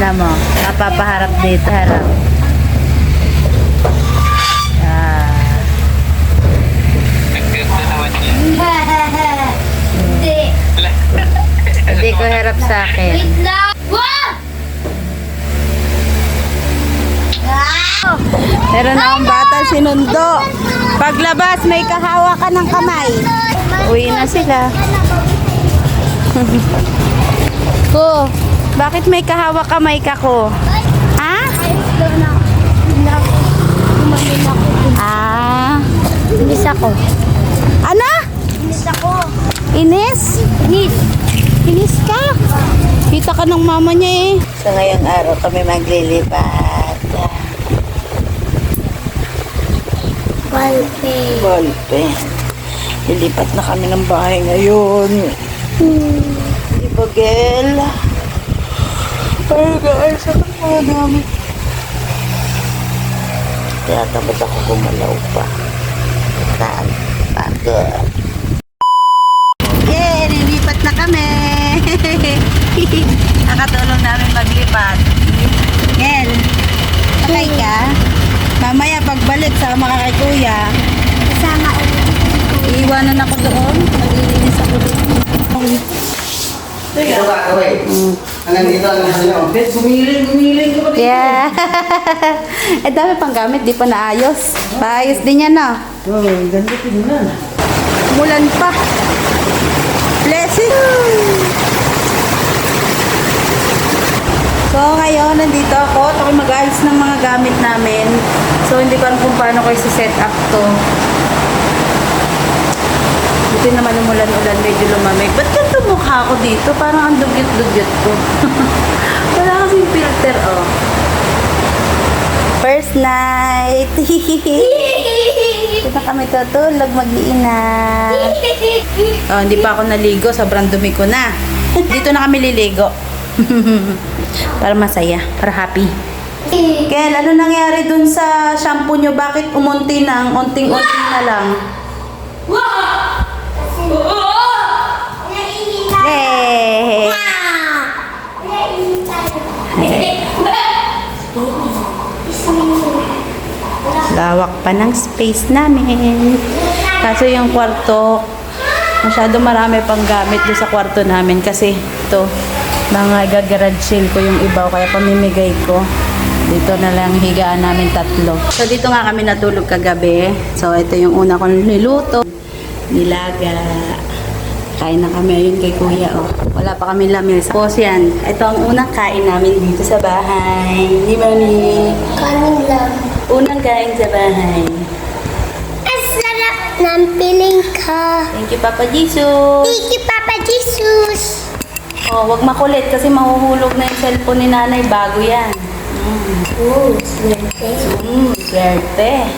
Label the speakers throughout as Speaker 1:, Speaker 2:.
Speaker 1: Tingnan mo. Napapaharap dito. Harap. Hindi ko harap sa akin. Meron na akong bata sinundo. Paglabas, may kahawa ka ng kamay. Uwi na sila. Ko, bakit may kahawa kamay ka ko? Ha? Ah.
Speaker 2: Inis ako.
Speaker 1: Ano?
Speaker 2: Inis ako.
Speaker 1: Inis?
Speaker 2: Inis.
Speaker 1: Inis ka? Kita ka ng mama niya eh. So ngayong araw kami maglilipat.
Speaker 2: Balpe.
Speaker 1: Golpe. Lilipat na kami ng bahay ngayon. Di ba, Gel? Ay, guys, sa mga dami. Kaya tapos ako gumalaw pa. Pagod. Yay! Lilipat na kami! Nakatulong namin maglipat. Gel, sakay ka? Mamaya pagbalik sama ka kay kuya.
Speaker 2: Kasama ulit.
Speaker 1: Iiwanan ako doon. Maglilinis ako doon.
Speaker 3: Ito ka, kaway. Hanggang dito, hanggang dito. Gumiling ka pa dito.
Speaker 1: Yeah. Eh, dami pang gamit. Di pa naayos. Paayos din yan, no?
Speaker 3: Oh, ganda din na.
Speaker 1: Mulan pa. Blessing. So, ngayon, nandito ako. Ako mag-ayos ng mga gamit namin. So, hindi ko alam kung paano ko i-set up to. Buti naman umulan-ulan, medyo lumamig. Ba't ganito mukha ko dito? Parang ang dugyot-dugyot ko. Wala kasing filter, oh. First night. Dito na kami tutulog, mag-iinat. Oh, hindi pa ako naligo. Sobrang dumi ko na. Dito na kami liligo. Para masaya. Para happy. Kel, ano nangyari dun sa shampoo nyo? Bakit umunti na? Ang unting-unting na lang. Hey! Lawak pa ng space namin. Kaso yung kwarto, masyado marami pang gamit doon sa kwarto namin kasi ito, mga gagarage sale ko yung iba kaya pamimigay ko. Dito na lang higaan namin tatlo. So dito nga kami natulog kagabi. So ito yung una kong niluto. Nilaga. Kain na kami ayun kay kuya. Oh. Wala pa kami lamesa. Tapos yan. Ito ang unang kain namin dito sa bahay. Di ba ni?
Speaker 2: Kanin lang.
Speaker 1: Unang kain sa bahay.
Speaker 2: Ang sarap ng piling ka.
Speaker 1: Thank you, Papa Jesus.
Speaker 2: Thank you, Papa Jesus.
Speaker 1: Oh, wag makulit kasi mahuhulog na yung cellphone ni nanay. Bago yan.
Speaker 2: Swerte.
Speaker 1: Swerte.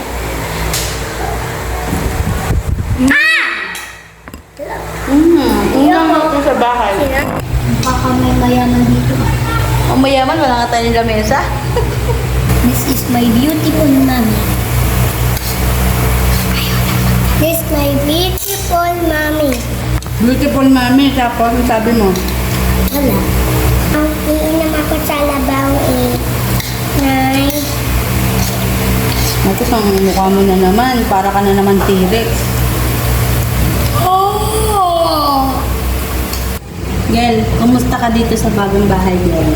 Speaker 1: Unang ako sa bahay.
Speaker 2: Baka may mayaman dito.
Speaker 1: Ang mayaman, wala nga tayong lamesa.
Speaker 2: This is my beautiful mommy. This is my beautiful mommy.
Speaker 1: Beautiful mami, tapos ang sabi mo.
Speaker 2: Wala. Ang iinam ako sa labaw eh. Nay.
Speaker 1: Tapos ang mukha mo na naman, para ka na naman T-Rex.
Speaker 2: Oh!
Speaker 1: Gel, kumusta ka dito sa bagong bahay, Gel?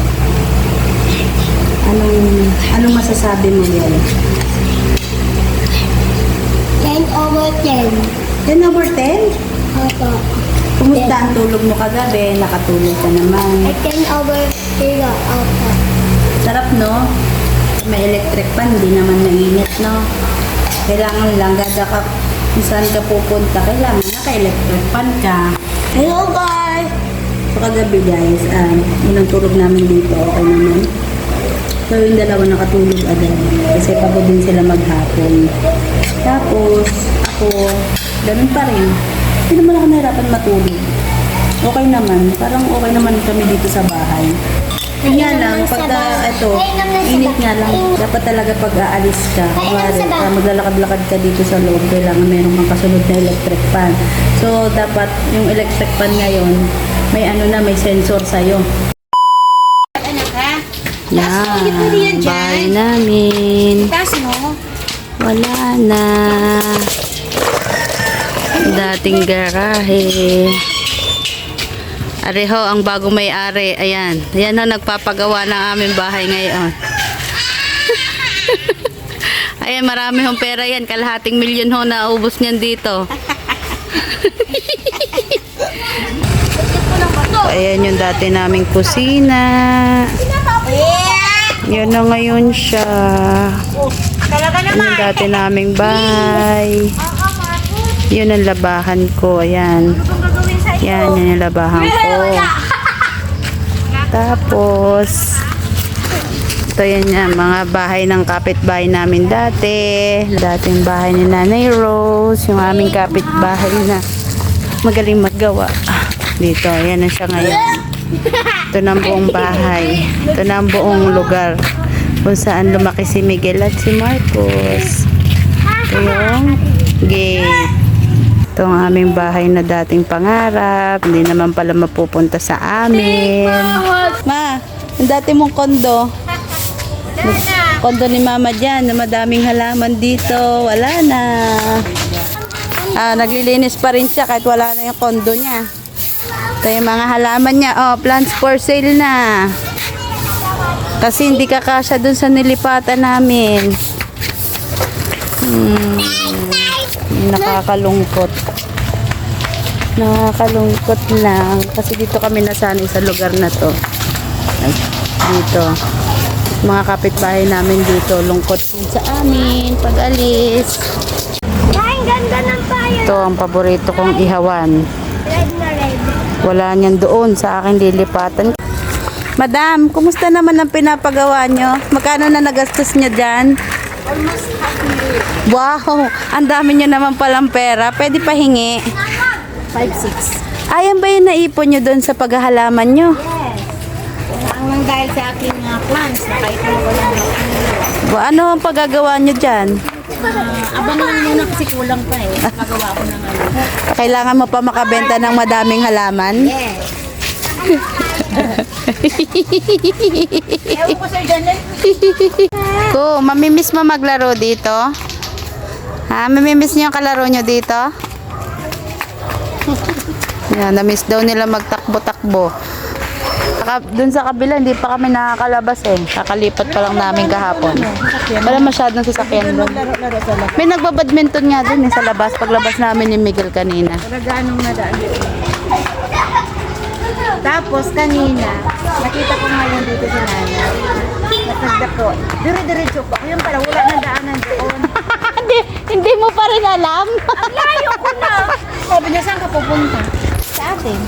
Speaker 1: Anong masasabi mo, Gel?
Speaker 2: 10/10.
Speaker 1: 10 over 10?
Speaker 2: Opo.
Speaker 1: Kumusta ang tulog mo kagabi? Nakatulog ka naman.
Speaker 2: 10/0. Opo.
Speaker 1: Sarap, no? May electric pan, hindi naman mainit, no? Kailangan lang, gada ka, kung saan ka pupunta, kailangan naka-electric pan ka. Hello, guys! So, kagabi, guys, unang tulog namin dito, okay naman. So, yung dalawa nakatulog agad. Kasi pagod din sila maghapon. Tapos, ako, ganun pa rin. Hindi naman ako nahirapan matulog. Okay naman. Parang okay naman kami dito sa bahay. Yun nga lang, pagka ito, init nga lang. Dapat talaga pag aalis ka, maglalakad-lakad ka dito sa loob, kailangan meron kang kasunod na electric fan. So, dapat yung electric fan ngayon, may ano na, may sensor sa'yo. Anak ha? Yan, bahay namin.
Speaker 2: Taas mo.
Speaker 1: Wala na. Dating garahe. Areho, ang bagong may-ari. Ayan. Ayan ho, nagpapagawa ng aming bahay ngayon. Ayan, marami hong pera yan. Kalahating milyon ho na ubos niyan dito. Ayan yung dati naming kusina. Yan na ngayon siya.
Speaker 2: Talaga
Speaker 1: Yan yung dati naming bahay. Yun ang labahan ko. Ayan. Yan yung labahan ko. Tapos, ito yan yan, mga bahay ng kapitbahay namin dati. Dating bahay ni Nanay Rose. Yung aming kapitbahay na magaling maggawa. Dito, yan na siya ngayon. Ito na ang buong bahay. Ito na ang buong lugar kung saan lumaki si Miguel at si Marcos. Ito yung gate. Ito ang aming bahay na dating pangarap. Hindi naman pala mapupunta sa amin. Ma, yung dati mong kondo. Kondo ni Mama dyan na madaming halaman dito. Wala na. Naglilinis pa rin siya kahit wala na yung kondo niya. Ito yung mga halaman niya. Oh, plants for sale na. Kasi hindi kakasya dun sa nilipatan namin. Nakakalungkot. Nakakalungkot lang. Kasi dito kami nasanay sa lugar na to. Dito. Mga kapitbahay namin dito. Lungkot din sa amin. Pag-alis.
Speaker 2: Ay, ganda ng bayan.
Speaker 1: Ito ang paborito kong ihawan.
Speaker 2: Red na red.
Speaker 1: Wala niyan doon sa akin lilipatan. Madam, kumusta naman ang pinapagawa nyo? Magkano na nagastos nyo dyan?
Speaker 2: Almost half million.
Speaker 1: Wow, ang dami nyo naman palang pera. Pwede pahingi.
Speaker 2: 5-6.
Speaker 1: Ayan ba yung naipon nyo doon sa paghahalaman nyo?
Speaker 2: Yes. Ang dahil sa aking plans na kahit na walang
Speaker 1: Ano ang paggagawa nyo dyan?
Speaker 2: abangan muna kasi kulang pa eh. Magawa ko ng ano.
Speaker 1: Kailangan mo pa makabenta ng madaming halaman?
Speaker 2: Yes. Ewan ko sir dyan eh.
Speaker 1: Ko, mamimiss mo maglaro dito? Ha? Mamimiss nyo yung kalaro nyo dito? Yan, na-miss daw nila magtakbo-takbo. Doon sa kabila, hindi pa kami nakakalabas eh. Kakalipat pa lang namin kahapon. Wala masyadong sasakyan doon. May nagbabadminton nga doon eh, sa labas. Paglabas namin ni Miguel kanina.
Speaker 2: Ganong nadaan. Tapos kanina, nakita ko ngayon dito sa nanay. Nakagda ko. Dire-diretso pa. Ayun pala, wala nang daanan doon.
Speaker 1: Hindi mo pa rin alam.
Speaker 2: Layo ko na. Sabi niya, saan ka pupunta? Sa atin.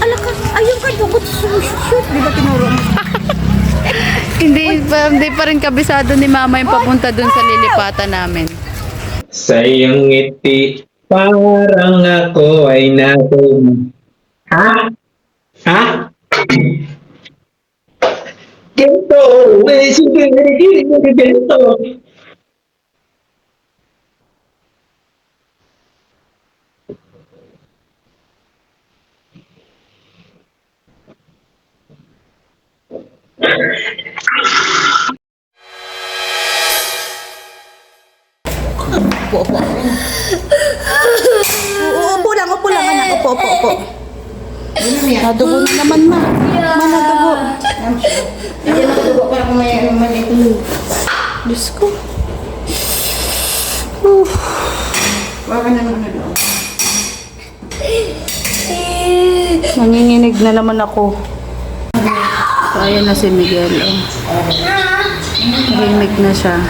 Speaker 2: Ala ka, ayun ka dugot. Shoot. Di ba tinuro mo?
Speaker 1: Hindi pa rin kabisado ni Mama yung papunta doon sa lilipatan namin.
Speaker 4: Sa iyong ngiti, parang ako ay natin. Ha? Ha? Ganito! Sige, ganito!
Speaker 1: Upo lang anak. Upo. Nadugo na naman ma. Nadugo.
Speaker 2: Hindi magdugo para kung may maliit.
Speaker 1: Diyos ko.
Speaker 2: Wala na naman doon.
Speaker 1: Nanginginig na naman ako. So, ayan na si Miguel. Tahimik na siya.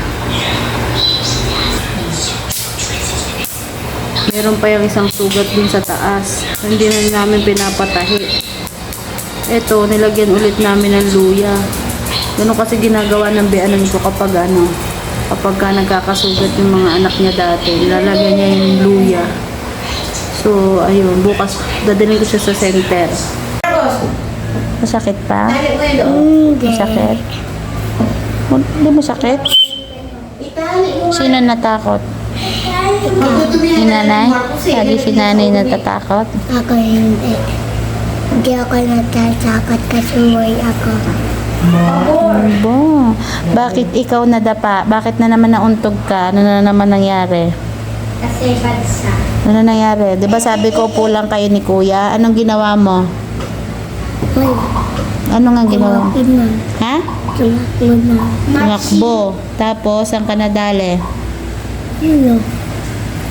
Speaker 1: Meron pa yung isang sugat din sa taas. Hindi na namin pinapatahi. Ito, nilagyan ulit namin ng luya. Ganun kasi ginagawa ng bianan ko kapag nagkakasugat yung mga anak niya dati. Nilalagyan niya yung luya. So, ayun, bukas dadalhin ko siya sa center. Masakit pa? Masakit? Hindi masakit? Sino natakot? Si nanay? Lagi si nanay natatakot?
Speaker 2: Ako hindi. Hindi ako natatakot kasi umuwi ako.
Speaker 1: Aba, bakit ikaw nadapa? Bakit na naman nauntog ka? Ano na naman nangyari?
Speaker 2: Kasi bansa.
Speaker 1: Ano nangyari? Di ba sabi ko upo lang kayo ni Kuya? Anong ginawa mo? Ano nga ginawa mo? Ha? Tumakbo. Tapos, saan ka nadali?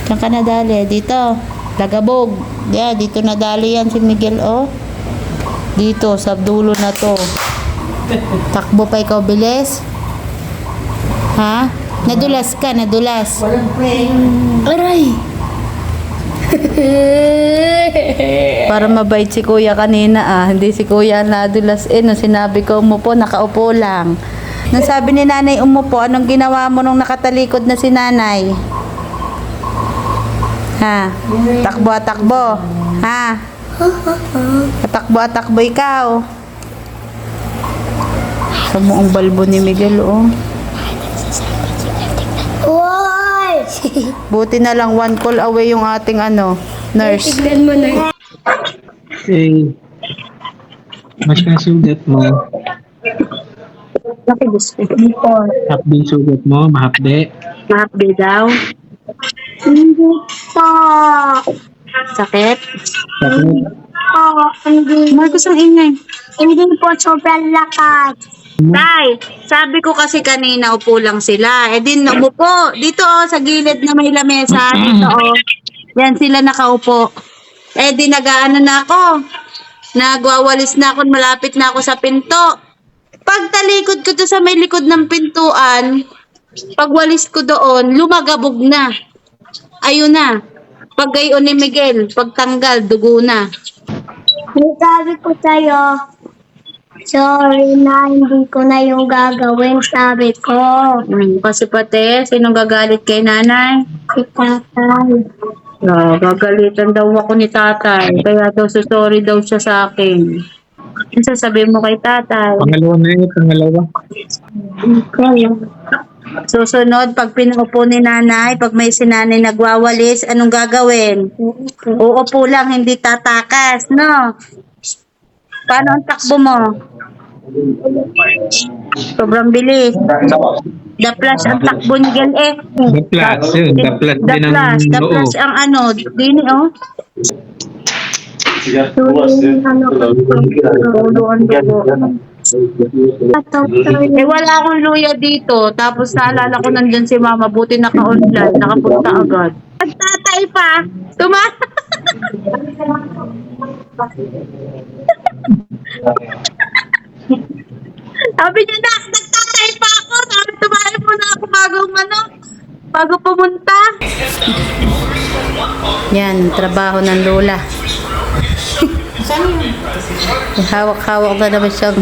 Speaker 1: Saan ka nadali? Dito. Lagabog. Yeah, dito nadali yan si Miguel, oh. Dito, sa dulo na to. Takbo pa ikaw, bilis. Ha? Nadulas ka, nadulas. Aray! Para mabait si Kuya kanina hindi si Kuya nadulas nung sinabi ko umupo, nakaupo lang. Nung sabi ni Nanay umupo, anong ginawa mo nung nakatalikod na si Nanay? Ha? Takbo. Ha? Takbo ikaw. Sa mo ang balbo ni Miguel, oh.
Speaker 2: Oy!
Speaker 1: Buti na lang 1 call away yung ating nurse.
Speaker 2: Tignan mo na.
Speaker 4: Eh, mas sugat mo. Hapdi sugat mo, mahapdi.
Speaker 1: Mahapdi daw.
Speaker 2: Hindi po.
Speaker 1: Sakit.
Speaker 4: Sakit.
Speaker 2: Hindi.
Speaker 1: Marcos, ang ingay.
Speaker 2: Hindi po sobrang lakas.
Speaker 1: Tay, sabi ko kasi kanina upo lang sila. Eh din umupo. Dito sa gilid na may lamesa. Dito Yan sila nakaupo. Eh di nag-aano na ako. Nagwawalis na ako, malapit na ako sa pinto. Pagtalikod ko to sa may likod ng pintuan, pagwalis ko doon, lumagabog na. Ayun na. Pag gayon ni Miguel, pagtanggal, dugo na.
Speaker 2: Sabi ko sa'yo, sorry na, hindi ko na yung gagawin, sabi ko.
Speaker 1: Kasi pati, sinong gagalit kay nanay?
Speaker 2: Si tatay.
Speaker 1: Gagalitan daw ako ni tatay. Kaya daw sorry daw siya sa akin. Ano sasabihin mo kay tatay?
Speaker 4: Pangalawa.
Speaker 1: Susunod, pag pinupo ni nanay, pag may sinanay nagwawalis, anong gagawin? Uupo lang, hindi tatakas, no? Paano ang takbo mo? Sobrang bilis. The flash ang takbo ni Gel
Speaker 4: The plus, yun. The plus din ang
Speaker 1: The
Speaker 4: noo.
Speaker 1: flash ang dini, oh. Dulo ang dugo. Eh, wala akong luya dito. Tapos naalala ko nandyan si mama. Buti naka-online. Nakapunta agad. Nagtatay pa. Sabi niya na, nagtatay pa ako. Sabi, tumayo muna ako bago pumunta. Yan, trabaho ng lola. Hawak-hawak na naman siyang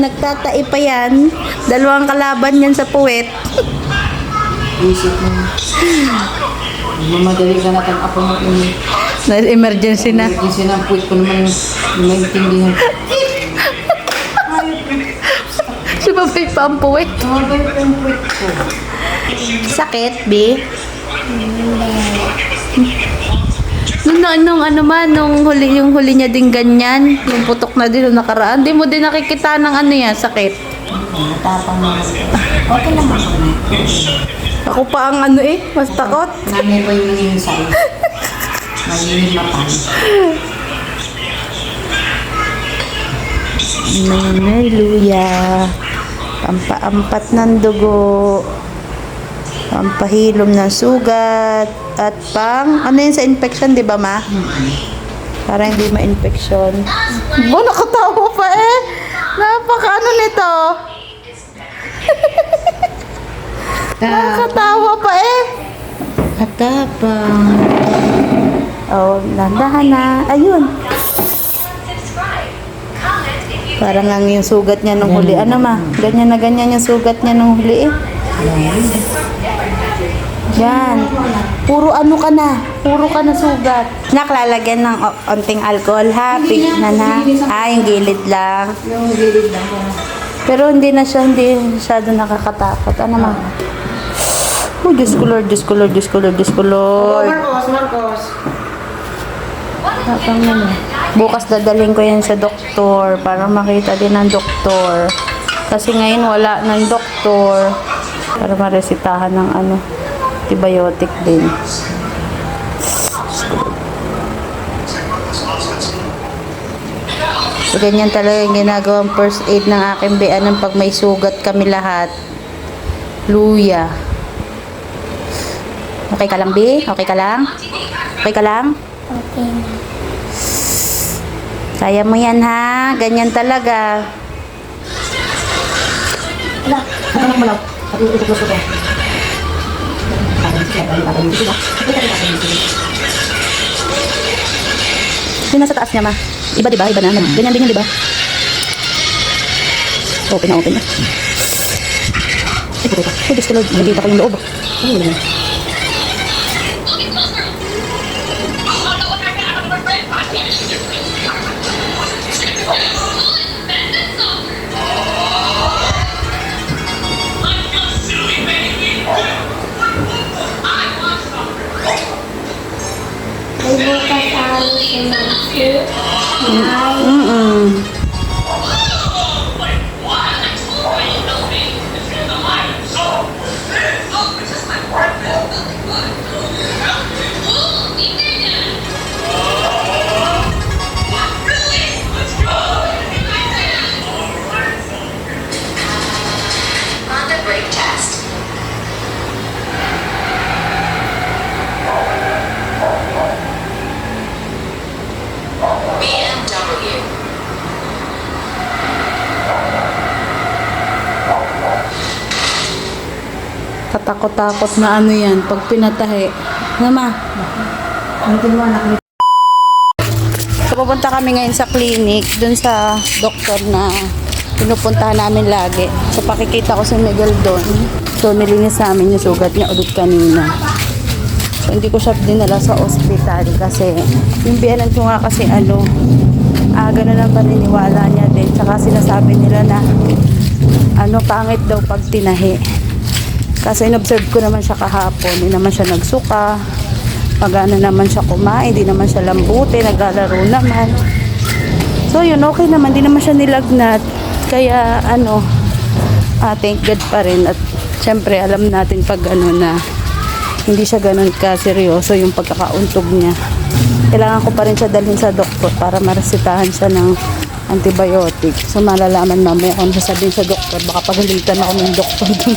Speaker 1: nagtatai pa yan. Dalawang kalaban yan sa puwet.
Speaker 3: Isip mo. Mamadali ka natin ako mo ini.
Speaker 1: Emergency na.
Speaker 3: Yung sinampuit ko naman maintindihan.
Speaker 1: Sumabay pa ang puwet.
Speaker 3: Mabay ko yung puwit ko.
Speaker 1: Sakit, B? Nung yung huli niya din ganyan, yung putok na din nung nakaraan, di mo din nakikita ng sakit.
Speaker 3: Matapang na. Okay lang ako.
Speaker 1: Ako pa ang mas takot.
Speaker 3: Namin ko yung nangyayari. Magiging mapan.
Speaker 1: Hallelujah. Pampaampat ng dugo. Pampahilom ng sugat. At yun sa infection, di ba, ma? Para hindi ma-infection. Nakatawa pa Napaka nito. Nakatawa pa Katapang. Nandahan na. Ayun. Parang ang yung sugat niya nung huli. Ano, ma? Ganyan na ganyan yung sugat niya nung huli Yan. Puro Puro ka na sugat. Naklalagyan ng onting alcohol, ha? Yung gilid lang.
Speaker 3: Yung gilid lang.
Speaker 1: Pero hindi masyado nakakatakot. Ano, ma? Oh, Diyos ko Lord, Diyos ko Lord, Diyos ko Lord, Diyos ko Lord.
Speaker 3: Marcos.
Speaker 1: Tapang ano. Bukas dadalhin ko yan sa doktor para makita din ng doktor. Kasi ngayon wala ng doktor para maresitahan ng antibiotic din. So, ganyan talaga yung ginagawang first aid ng aking beanan pag may sugat kami lahat. Luya. Okay ka lang, B? Okay ka lang? Okay ka lang?
Speaker 2: Okay na.
Speaker 1: Kaya mo yan, ha? Ganyan talaga. Yung nasa taas niya, ma. Iba, diba? Iba na. Ganyan din yun, diba? Open na, open na. Ay, Diyos ko, Lord. Nakikita ko yung loob.
Speaker 2: May bukas ako si Maxi.
Speaker 5: Honda brake test. BMW.
Speaker 1: Tatakot-takot na yan pag pinatahi. Ma. So, pupunta kami ngayon sa clinic, dun sa doktor na pinupuntahan namin lagi. So, pakikita ko si Miguel doon. So, nilinis namin yung sugat niya ulit kanina. So, hindi ko siya dinala sa ospital kasi yung biyanan ko nga kasi gano'n ang paniniwala niya din. Tsaka sinasabi nila na pangit daw pag tinahi. Kasi in-observe ko naman siya kahapon, hindi naman siya nagsuka, pagana naman siya kumain, hindi naman siya lambuti, naglalaro naman. So yun, okay naman, hindi naman siya nilagnat. Kaya thank God pa rin. At syempre alam natin pag na hindi siya ganun ka-seryoso yung pagkakauntog niya. Kailangan ko pa rin siya dalhin sa doktor para maresitahan siya ng antibiotic. So malalaman mamaya kung sasabihin sa doktor, baka pagalitan ako ng doktor dun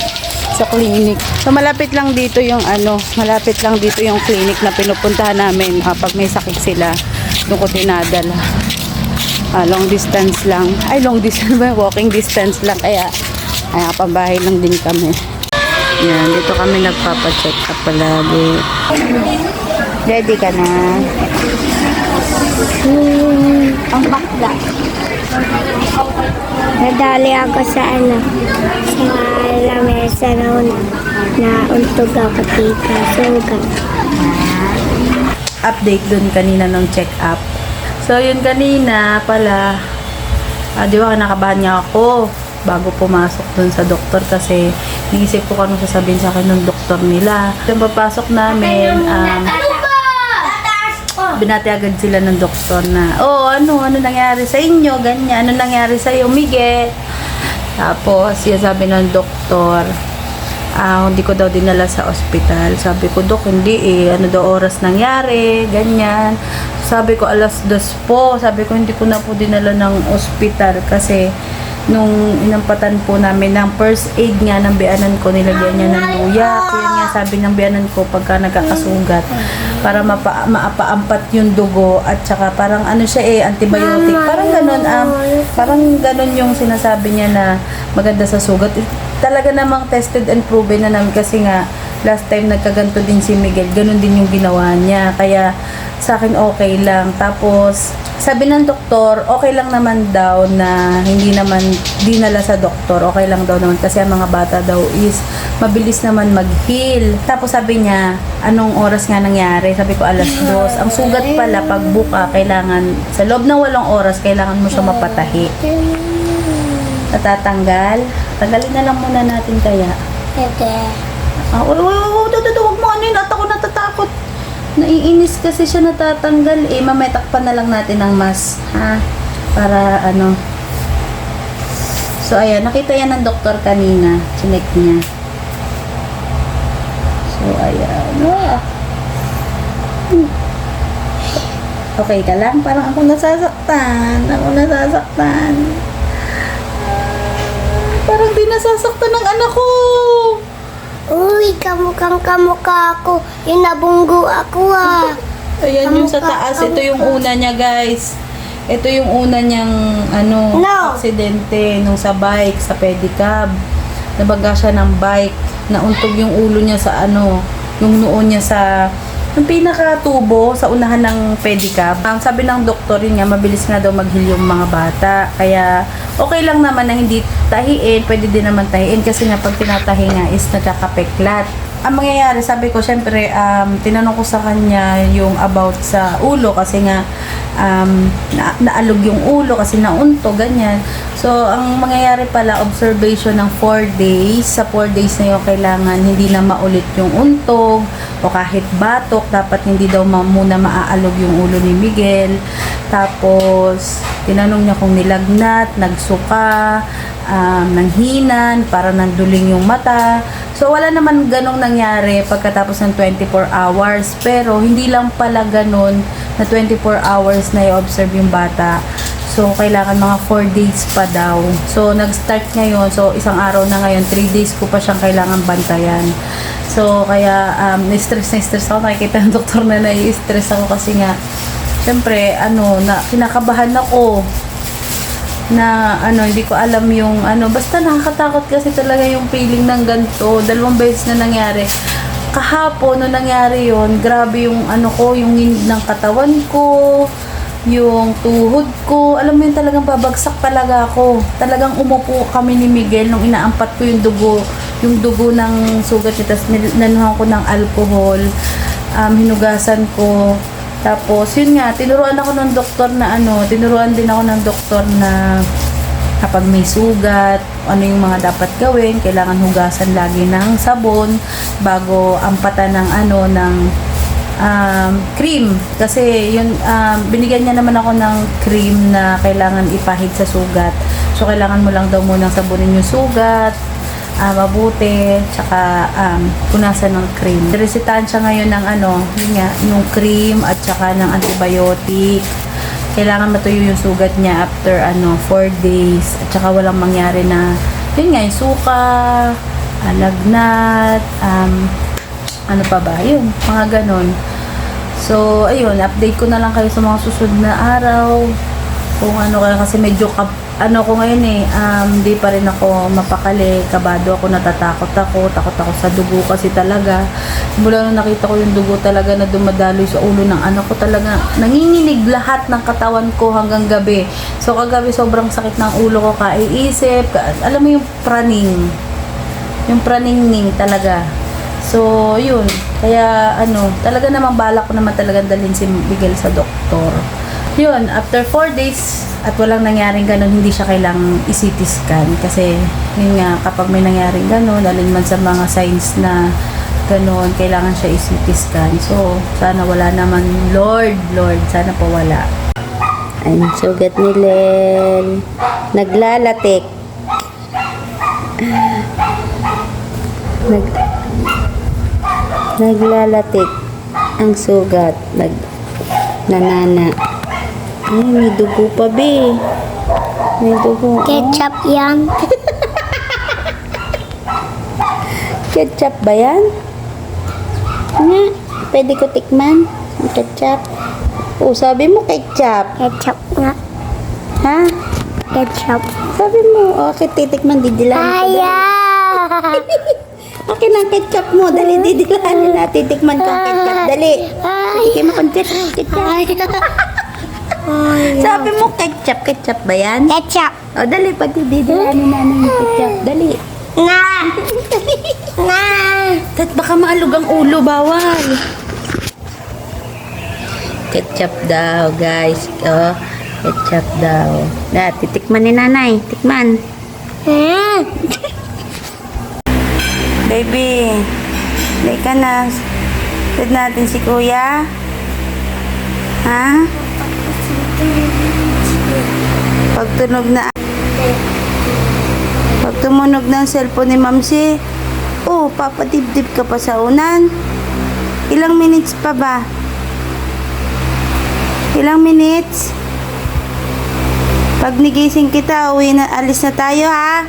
Speaker 1: sa clinic. So malapit lang dito yung clinic na pinupuntahan namin kapag may sakit sila. Doon ko dinadala. Long distance lang. Ay, long distance ba? Walking distance lang. Kaya pambahay lang din kami. Yan, dito kami nagpapacheck up palagi. Ready ka na?
Speaker 2: Ang bakla. Nadali ako sa lamesa na untog ako tita. Sugat.
Speaker 1: Update dun kanina ng check-up. So, yun kanina pala, di ba nakabahan niya ako bago pumasok dun sa doktor kasi niisip ko kung anong sasabihin sa akin ng doktor nila. Yung papasok namin, binati agad sila ng doktor na, ano nangyari sa inyo, ganyan, ano nangyari sa iyo, Miguel. Tapos, sabi ng doktor, hindi ko daw dinala sa ospital. Sabi ko, Dok, hindi ano daw oras nangyari, ganyan. Sabi ko, 2:00 po. Sabi ko, hindi ko na po dinala ng ospital kasi nung inampatan po namin ng first aid nga ng biyanan ko, nilagyan niya ng luya. Kaya nga sabi ng biyanan ko pagka nagkakasugat para maapaampat yung dugo at saka parang siya antibiotic. Parang ganun yung sinasabi niya na maganda sa sugat. Talaga namang tested and proven na namin kasi nga last time nagkaganto din si Miguel, ganun din yung ginawa niya. Kaya sa akin okay lang. Tapos sabi ng doktor, okay lang naman daw na hindi naman dinala sa doktor. Okay lang daw naman kasi ang mga bata daw is mabilis naman mag-heal. Tapos sabi niya, anong oras nga nangyari? Sabi ko 2:00. Ang sugat pala pag buka, kailangan sa loob ng 8 oras, kailangan mo siya mapatahi. Natatanggal? Tagalin na lang muna natin kaya.
Speaker 2: Pwede.
Speaker 1: Huwag mo yun. At ako natatakot. Naiinis kasi siya natatanggal eh. Mamaya takpan na lang natin ng mask, ha? Para ano. So, ayan. Nakita yan ng doktor kanina. Chinek niya. So, ayan. Ah. Okay ka lang? Parang ako nasasaktan. Parang di nasasaktan ng anak ko.
Speaker 6: Uy, kamukha ako. Inabunggo ako ah.
Speaker 1: Ayan yung sa taas. Ito yung una niya, guys. Ito yung una niyang
Speaker 6: No.
Speaker 1: aksidente nung sa bike, sa pedicab. Nabaga siya ng bike. Nauntog yung ulo niya sa yung noo niya sa yung pinakatubo sa unahan ng pedicab. Ang sabi ng doktor yun nga, mabilis nga daw maghil yung mga bata. Kaya okay lang naman na hindi tahiin, pwede din naman tahiin kasi nga pag tinatahi nga is nagkakapeklat. Ang mangyayari, sabi ko, syempre, tinanong ko sa kanya yung about sa ulo kasi nga naalog yung ulo kasi naunto, ganyan. So, ang mangyayari pala, observation ng 4 days. Sa 4 days na yun, kailangan hindi na maulit yung untog o kahit batok. Dapat hindi daw muna maaalog yung ulo ni Miguel. Tapos, tinanong niya kung nilagnat, nagsuka, nanghinan, para nanduling yung mata. So, wala naman ganong nangyari pagkatapos ng 24 hours. Pero, hindi lang pala ganon na 24 hours na i-observe yung bata. So, kailangan mga 4 days pa daw. So, nag-start ngayon. So, isang araw na ngayon. 3 days ko pa siyang kailangan bantayan. So, kaya, na-stress ako. Nakikita ng doktor na nai-stress ako kasi nga, syempre, kinakabahan ako na hindi ko alam yung basta nakakatakot kasi talaga yung feeling ng ganito. 2 beses na nangyari. Kahapon nung nangyari yon, grabe yung yung ng katawan ko, yung tuhod ko, alam mo yun, talagang babagsak talaga ako. Talagang umupo kami ni Miguel nung inaampat ko yung dugo ng sugat niya, tapos nanuhan ko ng alcohol, hinugasan ko. Tapos, yun nga, tinuruan din ako ng doktor na kapag may sugat, ano yung mga dapat gawin, kailangan hugasan lagi ng sabon bago ampatan ng cream. Kasi, yun, binigyan niya naman ako ng cream na kailangan ipahid sa sugat. So, kailangan mo lang daw munang sabunin yung sugat, mabuti, tsaka punasan ng cream. Resetahan siya ngayon ng yun nga, yung cream at tsaka ng antibiotic. Kailangan matuyo yung sugat niya after 4 days at tsaka walang mangyari na yun nga, yung suka, lagnat, ano pa ba, yun, mga ganon. So, ayun, update ko na lang kayo sa mga susunod na araw kung kaya kasi medyo ko ngayon hindi pa rin ako mapakali, kabado ako, takot ako sa dugo kasi talaga. Mula nung nakita ko yung dugo talaga na dumadaloy sa ulo ng anak ko, talaga nanginginig lahat ng katawan ko hanggang gabi. So kagabi sobrang sakit ng ulo ko, kaiisip, alam mo yung praningning talaga. So yun, kaya talaga namang balak ko naman talagang dalhin si Miguel sa doktor. Yun, after 4 days at walang nangyaring ganun, hindi siya kailangang i-CT scan kasi yun nga, kapag may nangyaring ganun, alin man sa mga signs na ganun, kailangan siya i-CT scan. So, sana wala naman. Lord, sana po wala. Ay, sugat ni Len. Naglalatik. Naglalatik ang sugat. Nanana. Ay, may dugo pa, be. May dugo.
Speaker 6: Ketchup yan.
Speaker 1: Ketchup ba yan? Nga, pwede ko tikman ang ketchup. Oh, sabi mo ketchup.
Speaker 6: Ketchup nga.
Speaker 1: Ha?
Speaker 6: Ketchup.
Speaker 1: Sabi mo, okay, titikman, didilaan ko.
Speaker 6: Ayaw.
Speaker 1: Okay ng ketchup mo, dali, didilaan na, titikman ko ang ketchup, dali. Titikman mo ang ketchup. Sabi mo ketchup ba yan?
Speaker 6: Ketchup.
Speaker 1: O, dali, pati didilaan na yung ketchup, dali.
Speaker 6: Na.
Speaker 1: Tat, baka maalog ang ulo, bawal. Ketchup daw, guys. Oh, ketchup daw. Na, titikman ni nanay. Tikman. Baby, lay ka na. Tignan natin si kuya. Ha? Pag tunog na... Pag tumunog na ang cellphone ni Mamsi, oh, papadibdib ka pa sa unan. Ilang minutes pa ba? Ilang minutes? Pag nigising kita, uwi na, alis na tayo ha.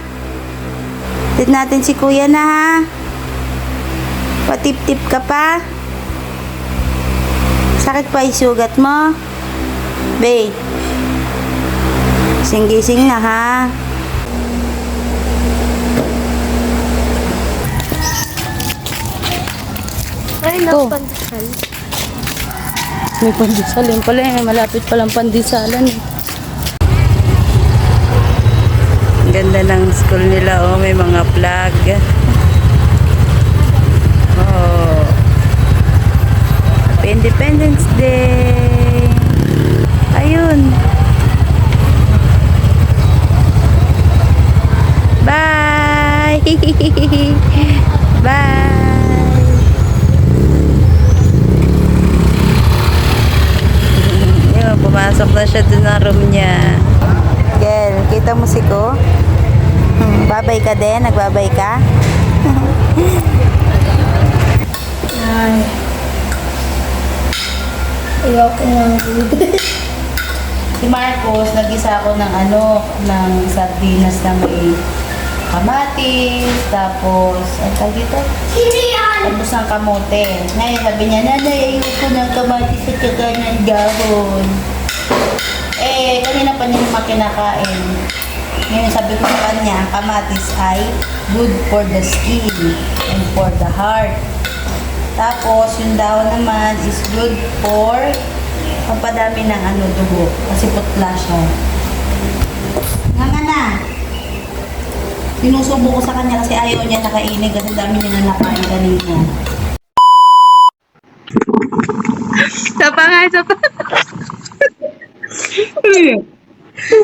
Speaker 1: Tignan natin si kuya na ha. Patip-tip ka pa. Sakit pa isugat mo? Babe. Gising-gising na ha.
Speaker 6: Ay,
Speaker 1: Oh.
Speaker 6: pandesal.
Speaker 1: May pandisalan pala eh. Malapit palang pandisalan eh. Ang ganda ng school nila oh. May mga flag. Oh. Happy Independence Day. Ayun. Bye. Bye. Yun, pumasok na siya dun ng room niya. Gel, kita mo si Ko? Babay ka din? Nagbabay ka?
Speaker 6: Ay. Ayaw ko ng
Speaker 1: Si Marcos, nag-isa ako ng ng sardinas na may kamatis, tapos, ang tawag dito? Tapos ng kamote. Ngayon sabi niya, nanay, ayoko ng kamatis at saka ng dahon. Eh, kanina pa niya naman kinakain. Ngayon sabi ko sa kanya, kamatis ay good for the skin and for the heart. Tapos, yung dahon naman is good for pampadami ng dugo. Kasi putla siya. Nga na. Sinusubo ko sa kanya kasi ayaw niya nakainin kasi dami niya na nakain kanina. Isa pa nga, isa pa.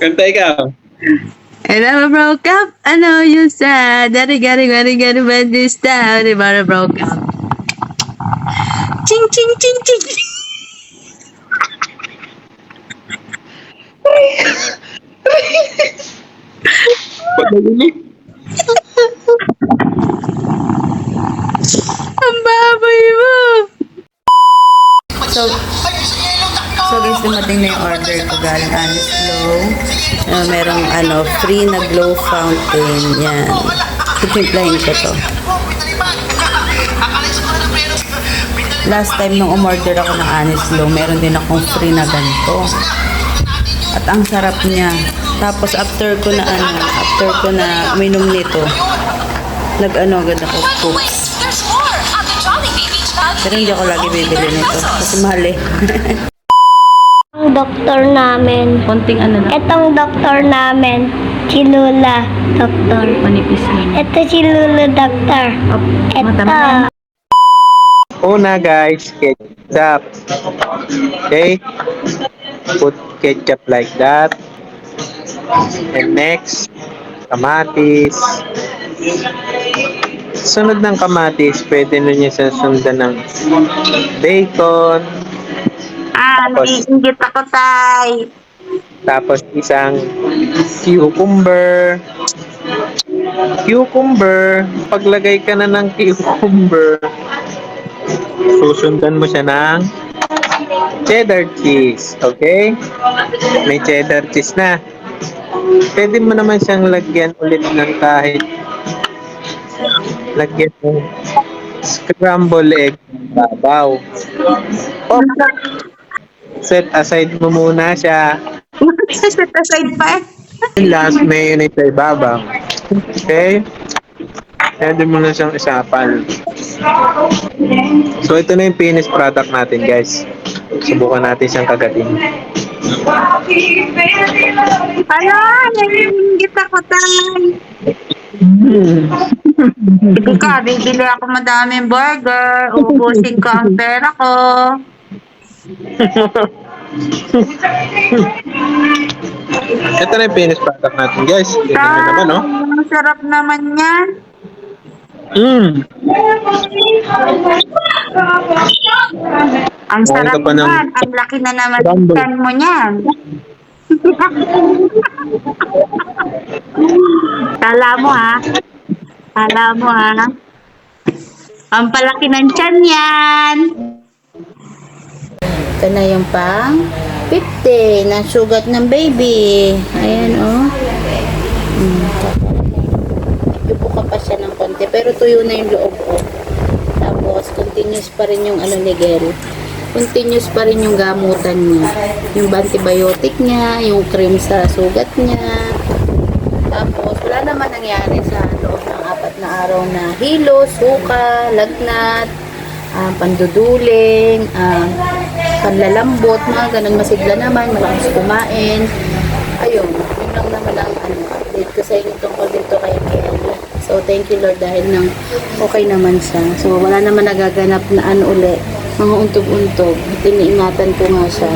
Speaker 4: Kanta ikaw.
Speaker 1: I never broke up. I know you said that I gotta bend this down. I never broke up. Ching, ching, ching, ching.
Speaker 4: Pag-ulit.
Speaker 1: Ang baboy mo! So guys, dumating na yung order ko galing Honest Glow. Merong free na glow fountain. Yan. Titimplahin ko to. Last time nung umorder ako ng Honest Glow, meron din akong free na ganito. At ang sarap niya. Tapos after ko na uminom nito, agad ako cooks.
Speaker 5: There's more at the Jollibee Beach Valley.
Speaker 1: Pero hindi ako lagi bibili nito kasi mahal eh.
Speaker 6: Ang doktor namin.
Speaker 1: Konting na.
Speaker 6: Itong doktor namin, si Lula, doktor.
Speaker 1: Manipis na.
Speaker 6: Ito si Lula, doktor. Ito.
Speaker 4: Una guys, ketchup. Okay? Put ketchup like that. And next, kamatis. Sunod ng kamatis, pwede na niya sasundan ng bacon.
Speaker 1: Naiingit ako, tay.
Speaker 4: Tapos isang cucumber. Paglagay ka na ng cucumber, susundan mo siya ng cheddar cheese. Okay? May cheddar cheese na. Pwede mo naman siyang lagyan ulit ng kahit scramble egg babaw. Set aside mo muna siya.
Speaker 1: Set aside pa eh.
Speaker 4: Last mayonnaise sa ibabaw. Okay? Pwede mo na siyang isapan. So ito na yung finished product natin guys. Subukan natin siyang kagatin.
Speaker 1: Naiingit ako, tay. Sige ka, bibili ako madaming burger. Ubusin ko ang pera ko.
Speaker 4: Ito na yung finished product natin guys. Tignan nyo naman, no?
Speaker 1: Ang sarap naman yan.
Speaker 2: Ang
Speaker 4: Kumain ka
Speaker 2: sarap
Speaker 4: pa ng
Speaker 2: naman. Ang laki na naman
Speaker 4: Rumble.
Speaker 2: ikan mo niyan. Kala mo ha? Kala mo ha? Ang palaki ng tiyan yan.
Speaker 1: Ito na yung pang 50 na sugat ng baby. Ayan, oh. Ipuka pa siya ng konti, pero tuyo na yung loob, oh. Tapos, continuous pa rin yung ano ni Gel. Continuous pa rin yung gamutan niya. Yung antibiotic niya, yung cream sa sugat niya. Tapos, wala naman nangyari sa loob ng 4 na araw na hilo, suka, lagnat, panduduling, panlalambot, mga ganun, masigla naman, malakas kumain. Ayun, yun lang naman ang update ko sa inyo tungkol dito kay Kelly. So, thank you Lord dahil nang okay naman siya. So, wala naman nagaganap na uli, mga untog-untog. Iniingatan ko nga siya.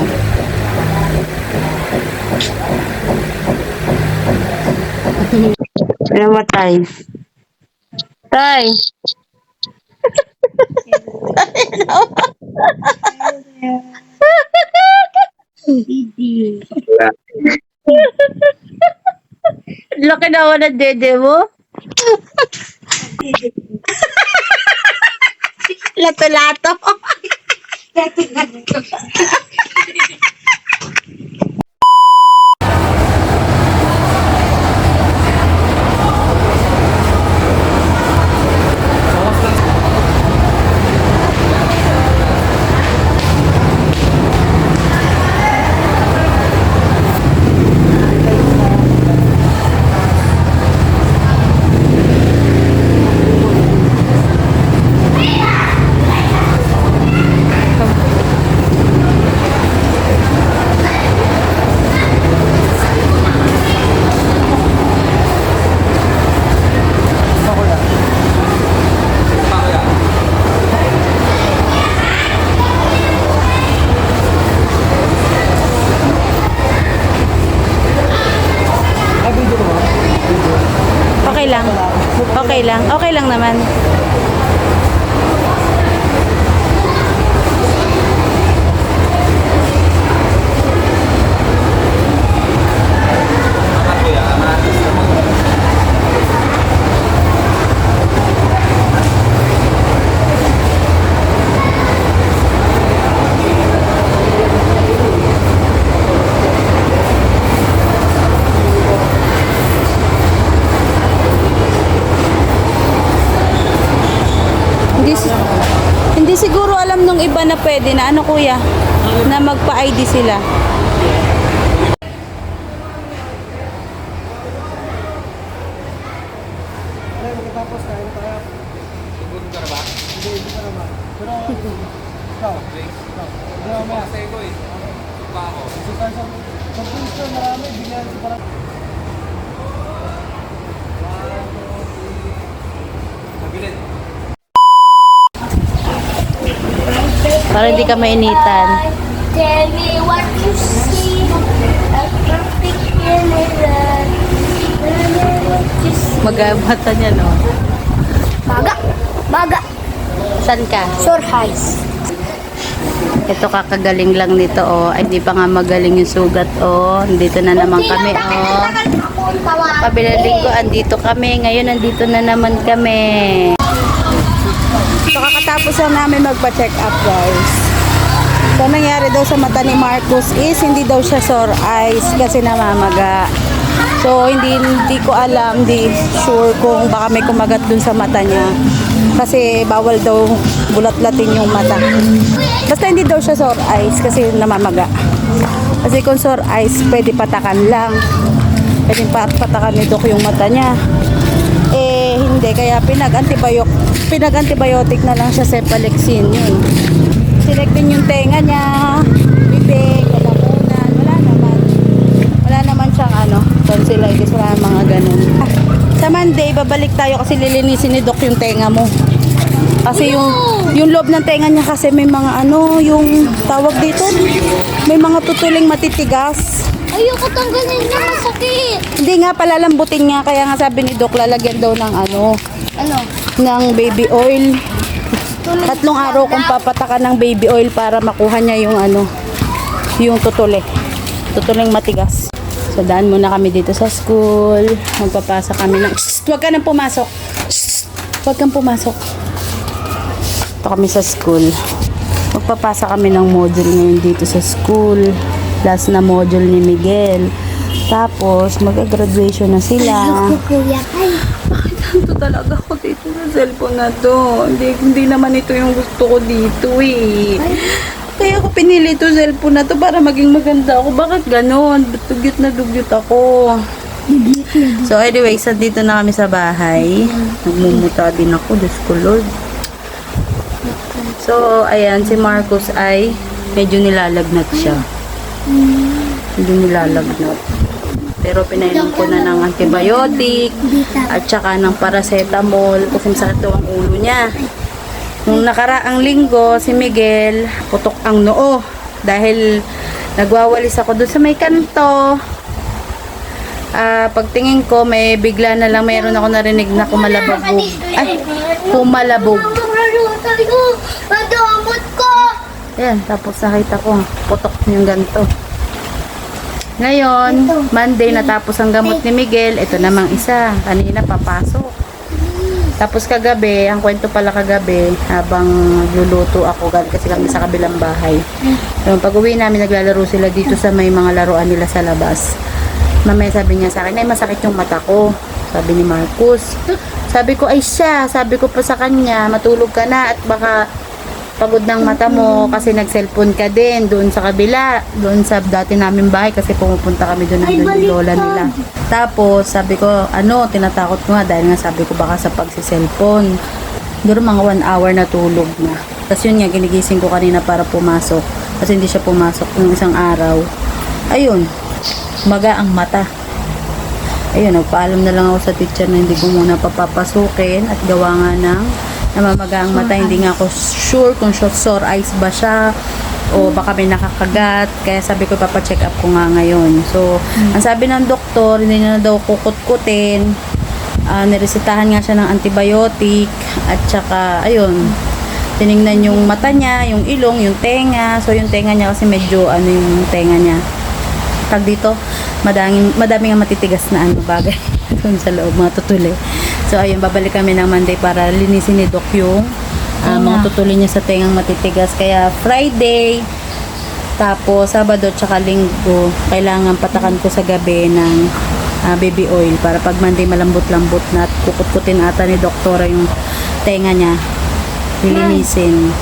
Speaker 2: Namatay. Tay. Laki naman ng dede mo. Lato-lato.
Speaker 1: Okay lang. Okay lang. Okay lang naman. Hindi siguro alam nung iba na pwede na ano kuya, na magpa-ID sila. Para hindi ka mainitan.
Speaker 6: Tell me what you see. A perfect mirror. Tell me what you see.
Speaker 1: Magabata niya, no?
Speaker 6: Baga. Baga.
Speaker 1: Saan ka?
Speaker 6: Surprise.
Speaker 1: Ito kakagaling lang nito, oh. Ay, di pa nga magaling yung sugat, oh. Dito na naman kami, oh. Kabilang linggo, andito kami. Ngayon, andito na naman kami. So, kakatapos lang namin magpa-check up, guys. So, nangyari daw sa mata ni Marcus is hindi daw siya sore eyes kasi namamaga. So, hindi ko alam, hindi sure kung baka may kumagat dun sa mata niya. Kasi bawal daw bulat-latin yung mata. Basta hindi daw siya sore eyes kasi namamaga. Kasi kung sore eyes, pwede patakan lang. Pwede patakan ni Doc yung mata niya. Eh, hindi. Kaya pinag-antibiotic na lang siya Cephalexin yun. Sinek din yung tenga niya, bibig, lalamunan. Wala naman siyang tonsillitis, wala mga ganun. Sa Monday, babalik tayo kasi lilinisin ni Doc yung tenga mo. Kasi yung loob ng tenga niya kasi may mga yung tawag dito, may mga tutuling matitigas.
Speaker 6: Ayoko tanggalin niya, masakit.
Speaker 1: Hindi nga, palalambutin nga. Kaya nga sabi ni Doc, lalagyan daw ng
Speaker 6: Ano?
Speaker 1: ng baby oil. 3 araw kong papatakan ng baby oil para makuha niya yung ano, yung tutuli. Tutuling matigas. So, daan muna kami dito sa school. Magpapasa kami ng... Shh! Huwag ka nang pumasok. Shh! Huwag kang pumasok. Ito kami sa school. Magpapasa kami ng module ngayon dito sa school. Last na module ni Miguel. Tapos, mag-graduation na sila.
Speaker 6: Kuya, ay.
Speaker 1: Bakit ganito talaga ako dito sa cellphone na to? Hindi naman ito yung gusto ko dito eh. Kaya ako pinili ito cellphone na to para maging maganda ako. Bakit ganon? Dugyot na dugyot ako. So anyways, dito na kami sa bahay. Nagmumuta din ako. Diyos ko Lord. So, ayan, si Marcos ay medyo nilalagnat siya. Medyo nilalagnat. Pero pinainom ko na ng antibiotic at saka ng paracetamol kasi masakit daw ang ulo niya. Nung nakaraang linggo, si Miguel, putok ang noo dahil nagwawalis ako doon sa may kanto. Pagtingin ko, may bigla na lang mayroon ako narinig na kumalabog. Ay, kumalabog.
Speaker 6: Madamot ko!
Speaker 1: Ayan, tapos nakita ko, putok yung ganito. Ngayon, Monday natapos ang gamot ni Miguel. Ito namang isa. Kanina papasok. Tapos kagabi, ang kwento pala kagabi, habang luluto ako, kasi kami sa kabilang bahay. So, pag uwi namin, naglalaro sila dito sa may mga laruan nila sa labas. Mamaya sabi niya sa akin, ay masakit yung mata ko. Sabi ni Marcus. Sabi ko, ay siya. Sabi ko pa sa kanya, matulog ka na at baka pagod ng mata mo kasi nag-cellphone ka din doon sa kabila, doon sa dati namin bahay kasi pumupunta kami doon ng lola nila. Tapos sabi ko, tinatakot ko nga dahil nga sabi ko baka sa pagsi-cellphone. Doon mga 1 hour na tulog na. Tapos yun nga, ginigising ko kanina para pumasok kasi hindi siya pumasok ng isang araw. Ayun, maga ang mata. Ayun, nagpaalam na lang ako sa teacher na hindi ko muna papapasukin at gawa nga ng namamaga ang mata, hindi nga ako sure kung sore eyes ba siya o baka may nakakagat, kaya sabi ko papacheck up ko nga ngayon. So, ang sabi ng doktor, hindi na daw kukut-kutin, niresetahan nga siya ng antibiotic at saka, ayun, tinignan yung mata niya, yung ilong, yung tenga. So, yung tenga niya kasi medyo, yung tenga niya, tag dito, madami nga matitigas na bagay doon sa loob, mga tutuli. So, ayun, babalik kami ng Monday para linisin ni Doc yung mga tutuli niya sa tengang matitigas. Kaya, Friday, tapos Sabado, tsaka Linggo, kailangan patakan ko sa gabi ng baby oil para pag Monday malambot-lambot na at kukut-kutin ata ni doktora yung tenga niya. Lilinisin.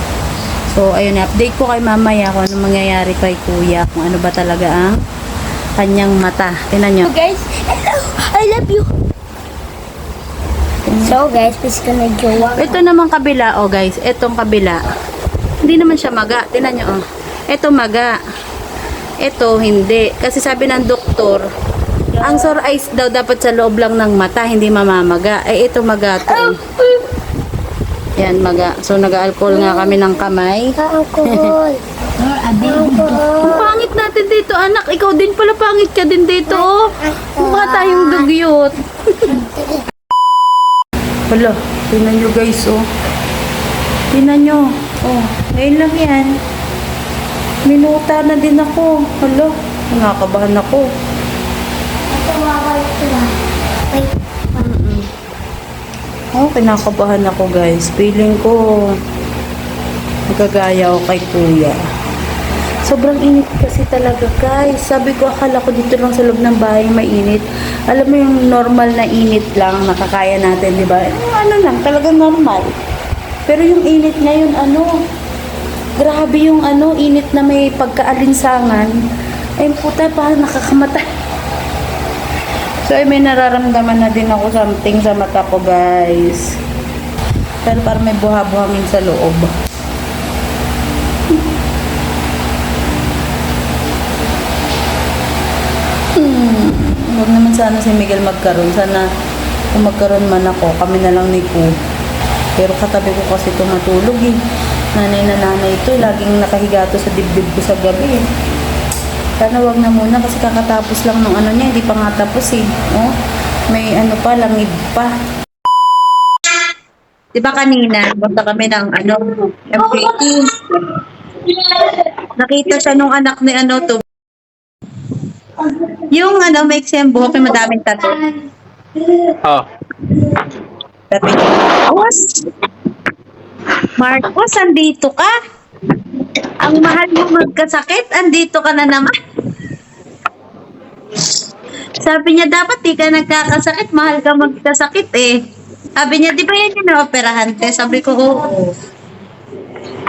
Speaker 1: So, ayun, update ko kay mamaya kung ano mangyayari kay kuya, kung ano ba talaga ang kanyang mata. Tingnan nyo.
Speaker 6: Guys, hello! I love you! So guys, please ka na jowa.
Speaker 1: Ito naman kabila, guys. Itong kabila. Hindi naman siya maga. Tingnan nyo, Ito maga. Ito hindi. Kasi sabi ng doktor, ang sore eyes daw dapat sa loob lang ng mata, hindi mamamaga. Ito maga to. Yan, maga. So, nag-alcohol nga kami ng kamay.
Speaker 6: Alcohol.
Speaker 1: Ang pangit natin dito, anak. Ikaw din pala, pangit ka din dito, Mukha tayong dugyot. Hala, tingnan nyo guys, Tingnan nyo. Ngayon lang yan. Minuta na din ako. Hala, nakakabahan ako. Kinakabahan ako guys. Feeling ko nagagaya ako kay kuya. Sobrang init kasi talaga guys. Sabi ko, akala ko dito lang sa loob ng bahay mainit. Alam mo yung normal na init lang, nakakaya natin, di ba? Lang, talagang normal. Pero yung init ngayon, grabe yung init na may pagkaalinsangan. Ay, puta, parang nakakamatay. So, may nararamdaman na din ako something sa mata ko, guys. Pero parang may buha-buhangin sa loob. Huwag naman sana si Miguel magkaroon. Sana kung magkaroon man ako, kami na lang ni Ku. Pero katabi ko kasi tumatulog Nanay na nanay ito. Laging nakahiga to sa dibdib ko sa gabi Sana wag na muna kasi kakatapos lang ng niya. Hindi pa nga tapos May pa, langib pa. Di ba kanina, punta kami ng ano, MPT. Nakita siya nung anak ni ano to. Yung ano, may yung buhok, yung madaming tattoo.
Speaker 4: Oh.
Speaker 1: Sabi niya, Marcos, andito ka? Ang mahal mo magkasakit, andito ka na naman. Sabi niya, dapat di ka nagkakasakit, mahal ka magkasakit eh. Sabi niya, di ba yan yung naoperahan te? Sabi ko, oo.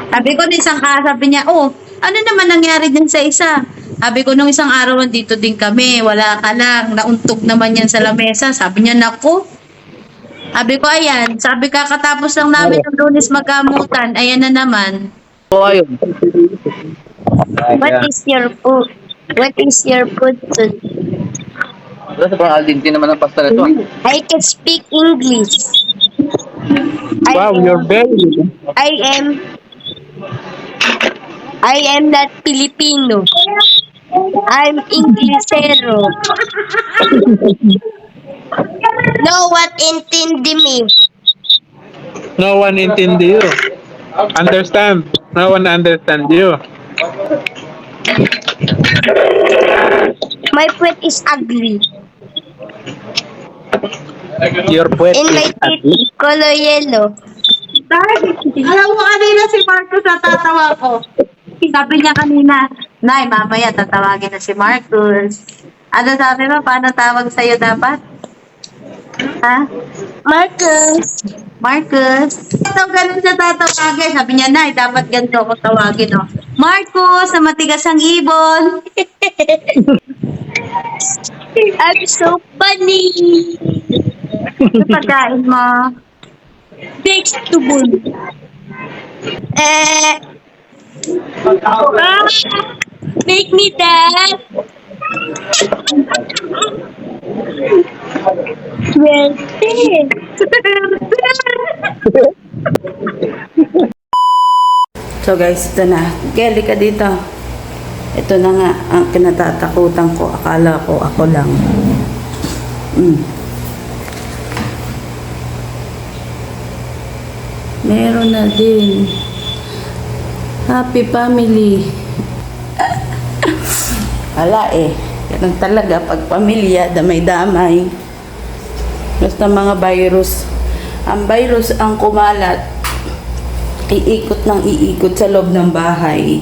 Speaker 1: Sabi ko, sabi niya, ano naman nangyari din sa isa? Sabi ko, nung isang araw, dito din kami, wala ka lang, nauntog naman yan sa lamesa. Sabi niya, naku. Sabi ko, ayan, sabi kakatapos lang namin ng Lunes magkamutan, ayan na naman.
Speaker 4: Oh, ayun.
Speaker 6: What is your food? What is your food today?
Speaker 3: Wala sa pang aldinti naman ang pasta nito.
Speaker 6: I can speak English.
Speaker 4: Wow, you're very good.
Speaker 6: I am not Filipino. I'm Inglesero. No one intindi me.
Speaker 4: No one intindi you. Understand? No one understand you.
Speaker 6: My foot is ugly.
Speaker 4: Your puwet
Speaker 6: In my
Speaker 4: is
Speaker 6: teeth, color yellow.
Speaker 1: Alam mo kanina si Marcos natatawa ko. Sabi niya kanina, Nay, mamaya tatawagin na si Marcos. Ano sabi mo? Paano tawag sa'yo dapat? Ha?
Speaker 6: Marcus.
Speaker 1: Marcos? Ito, ganun siya tatawagin. Sabi niya, Nay, dapat ganito ako tawagin, oh. Marcos, na matigas ang ibon.
Speaker 6: I'm so funny.
Speaker 1: Ano pagkain mo?
Speaker 6: Vegetable. Make me that. 20.
Speaker 1: So guys, ito na. Kelly ka dito. Ito na nga ang kinatatakutan ko. Akala ko ako lang. Meron na din. Happy family. Wala eh. Ganun talaga pag pamilya, damay-damay. Basta mga virus. Ang virus ang kumalat. Iikot ng iikot sa loob ng bahay.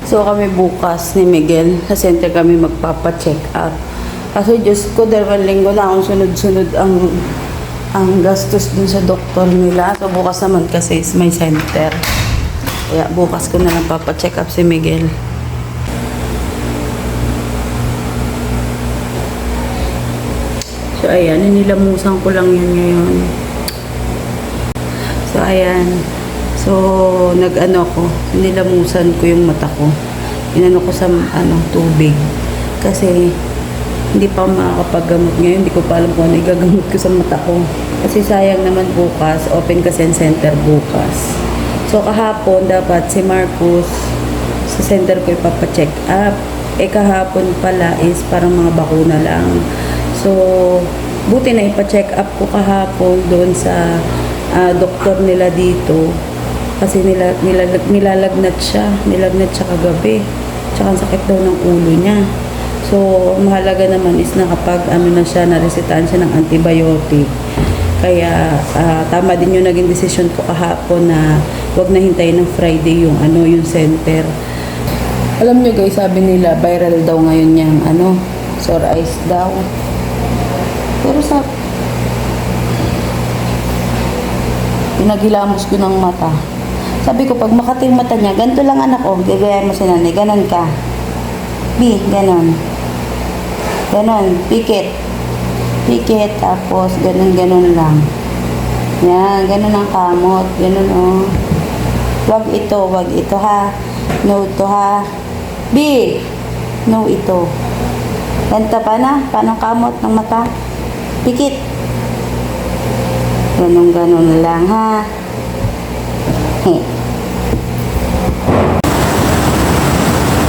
Speaker 1: So kami bukas ni Miguel, sa center kami magpapa-check up. Kaso Diyos ko, 2 linggo na akong sunod-sunod ang gastos dun sa doktor nila. So bukas naman kasi is may center. Kaya bukas ko na lang papa-check up si Miguel. So ayan, inilamusan ko lang yun ngayon. So ayan. So, nag-ano ko, nilamusan ko yung mata ko. Inano ko sa tubig. Kasi, hindi pa makakapaggamot ngayon. Hindi ko pa alam kung ano igagamot ko sa mata ko. Kasi sayang naman bukas, open kasi ang center bukas. So, kahapon dapat si Marcos sa center ko ipapacheck up. Kahapon pala is parang mga bakuna lang. So, buti na ipacheck up ko kahapon doon sa doktor nila dito. Kasi nilalagnat siya kagabi. Tsaka ang sakit daw ng ulo niya. So, mahalaga naman is nakapag na siya, naresetahan siya ng antibiotic. Kaya, tama din yung naging desisyon ko kahapon na wag na hintayin ng Friday yung yung center. Alam nyo guys, sabi nila, viral daw ngayon yung sore eyes daw. Pero pinagilamos ko ng mata. Sabi ko, pag makati yung mata niya, ganito lang anak ko, gagayahin mo si nanay, ganon ka. B, ganon. Ganon, pikit. Pikit, tapos ganon lang. Yan, ganon ang kamot, ganon oh. Wag ito ha. No to ha. B, no ito. Ganito pa na, paano kamot ng mata? Pikit. Ganon lang ha.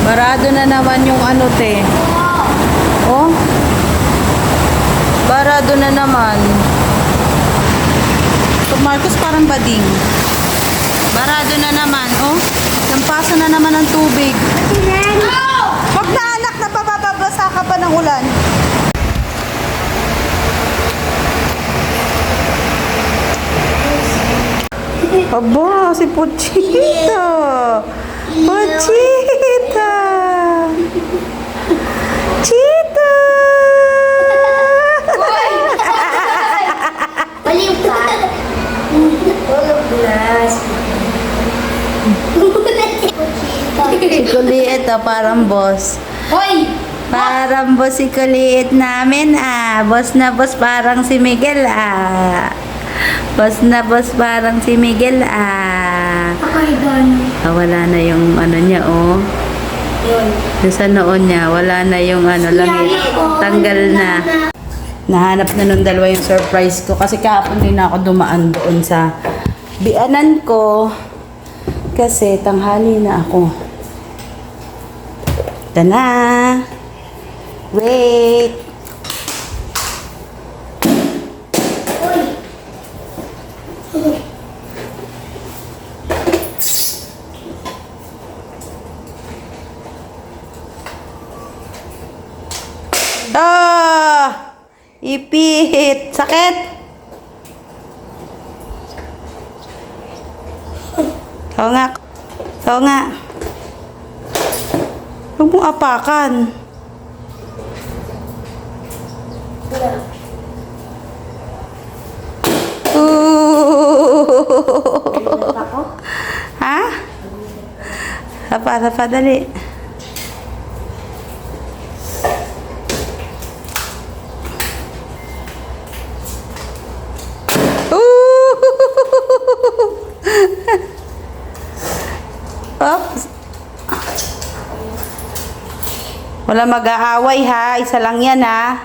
Speaker 1: Barado na naman yung te. Oh. Barado na naman. Marcos parang bading. Barado na naman, oh. Lampasan na naman ng tubig. Wag na anak, napababasa ka pa ng ulan. Aba, si Pochita. Pochita. Chita.
Speaker 6: Baliw ka. Tulog na.
Speaker 1: Si Kuliit, oh, parang boss.
Speaker 6: Hoy!
Speaker 1: Parang boss si Kuliit namin, ah. Boss na boss parang si Miguel, ah. Boss na boss parang si Miguel, ah.
Speaker 6: Ay, gano'n.
Speaker 1: Ah, wala na yung ano niya, oh.
Speaker 6: Yun.
Speaker 1: Yung sa noon niya, wala na yung ano, langit. Tanggal na. Nahanap na nung dalawa yung surprise ko. Kasi kahapon din ako dumaan doon sa bianan ko. Kasi tanghali na ako. Ito na. Wait. Ah! Ipit! Sakit! Oo nga. Oo nga. Huwag mong apakan. Ha? Sapa, dali. Oops. Wala mag-aaway ha. Isa lang yan ha.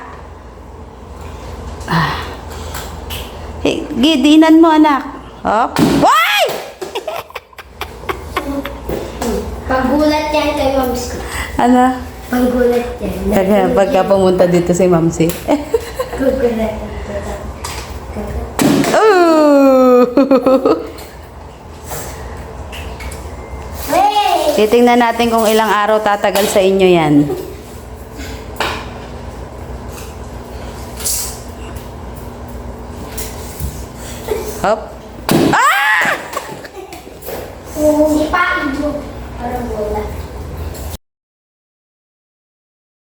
Speaker 1: Gidinan mo anak. Hop. Why?
Speaker 6: Paggulat yan kay Mamsi.
Speaker 1: Ano?
Speaker 6: Paggulat yan.
Speaker 1: Pagka pumunta dito si Mamsi.
Speaker 6: Paggulat.
Speaker 1: Ooh.
Speaker 6: Hey!
Speaker 1: Titingnan natin kung ilang araw tatagal sa inyo yan. Hop.
Speaker 6: Hindi pa. Parang bola.